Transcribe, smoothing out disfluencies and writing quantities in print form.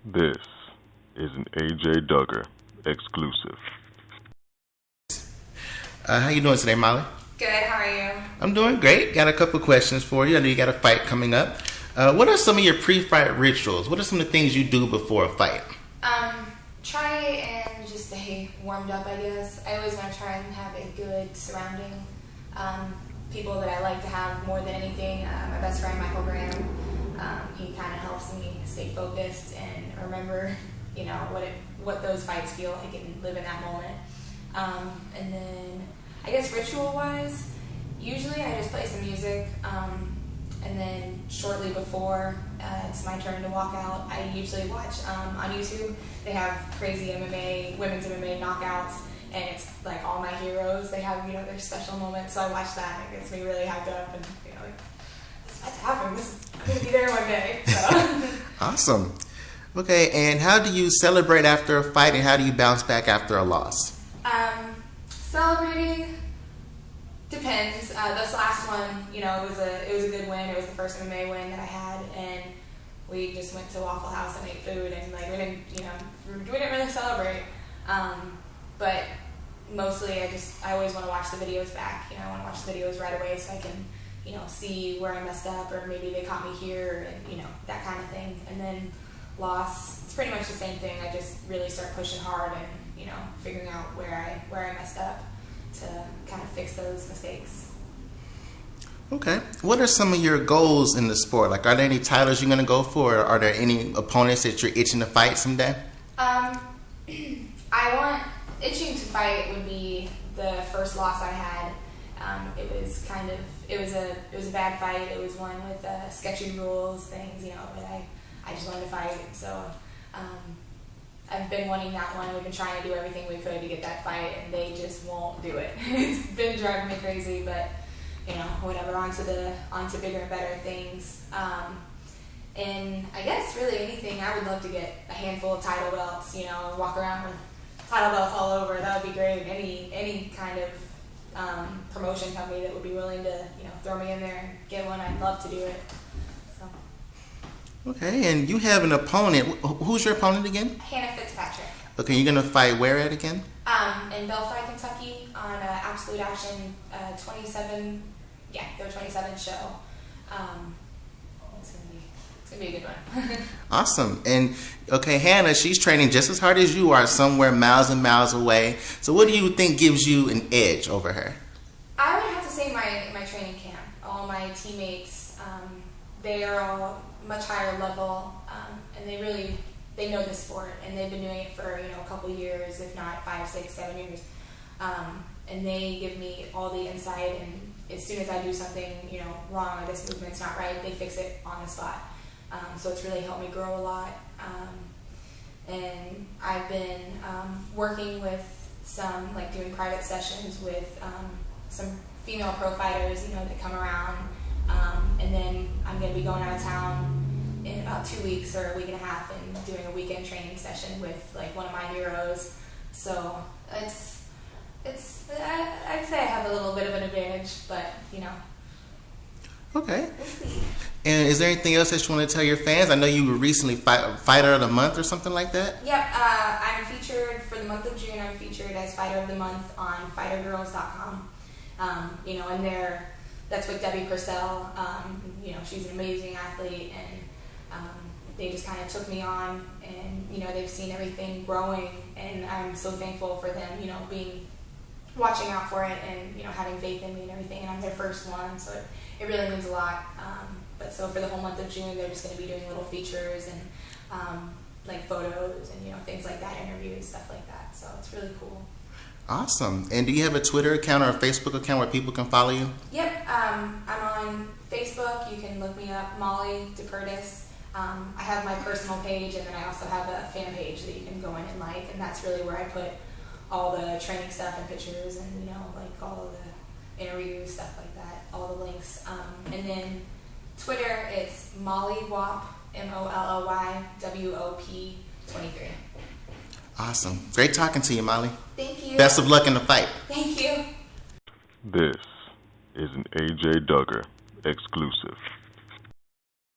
This is an AJ Duggar exclusive. How you doing today, Molly? Good, how are you? I'm doing great. Got a couple questions for you. I know you got a fight coming up. What are some of your pre-fight rituals? What are some of the things you do before a fight? Try and just stay warmed up, I guess. I always want to try and have a good surrounding. People that I like to have more than anything. My best friend, Michael Graham, he kind of helps me stay focused and remember, what those fights feel like and live in that moment. And then, I guess ritual-wise, usually I just play some music, and then shortly before it's my turn to walk out, I usually watch on YouTube. They have crazy MMA, women's MMA knockouts, and it's like all my heroes. They have, their special moments, so I watch that, and it gets me really hyped up, and, this is about to happen. This is going to be there one day, so. Awesome. Okay, and how do you celebrate after a fight, and how do you bounce back after a loss? Celebrating depends. This last one, it was a good win. It was the first MMA win that I had, and we just went to Waffle House and ate food, and we didn't really celebrate. But mostly, I always want to watch the videos back. I want to watch the videos right away so I can, see where I messed up, or maybe they caught me here, and that kind of thing. And then loss, it's pretty much the same thing. I just really start pushing hard and figuring out where I messed up to kind of fix those mistakes. Okay. What are some of your goals in the sport? Like, are there any titles you're going to go for, or are there any opponents that you're itching to fight someday? Itching to fight would be the first loss I had. It was a bad fight. It was one with sketchy rules, things, but I just wanted to fight. So, I've been wanting that one. We've been trying to do everything we could to get that fight, and they just won't do it. It's been driving me crazy, but whatever. On to bigger and better things. And I guess really anything. I would love to get a handful of title belts. Walk around with title belts all over. That would be great. Any kind of promotion company that would be willing to throw me in there and get one. I'd love to do it. Okay, and you have an opponent. Who's your opponent again? Hannah Fitzpatrick. Okay, you're going to fight where at again? In Belfry, Kentucky, on Absolute Action 27. Yeah, their 27 show. It's gonna be a good one. Awesome. And okay, Hannah, she's training just as hard as you are, somewhere miles and miles away. So, what do you think gives you an edge over her? I would have to say my training camp. All my teammates, they are all much higher level, and they know the sport, and they've been doing it for a couple years, if not 5, 6, 7 years, and they give me all the insight, and as soon as I do something wrong or this movement's not right, they fix it on the spot. So it's really helped me grow a lot, and I've been working with some, doing private sessions with some female pro fighters that come around. And then I'm going to be going out of town in about 2 weeks or a week and a half and doing a weekend training session with one of my heroes. So I'd say I have a little bit of an advantage, but Okay. we'll see. And is there anything else that you want to tell your fans? I know you were recently Fighter of the Month or something like that. Yep, I'm featured for the month of June. I'm featured as Fighter of the Month on FighterGirls.com. And that's with Debbie Purcell. She's an amazing athlete, and they just kind of took me on, and they've seen everything growing, and I'm so thankful for them, watching out for it, and having faith in me and everything. And I'm their first one, so it really means a lot. But so for the whole month of June, they're just going to be doing little features and photos and things like that, interviews, stuff like that. So it's really cool. Awesome. And do you have a Twitter account or a Facebook account where people can follow you? Yep. I'm on Facebook. You can look me up, Molly Dupertuis. I have my personal page, and then I also have a fan page that you can go in and and that's really where I put all the training stuff and pictures and, all of the interviews, stuff like that, all the links. And then Twitter, it's Molly Wop, MOLLYWOP 23. Awesome. Great talking to you, Molly. Thank you. Best of luck in the fight. Thank you. This is an AJ Duggar exclusive.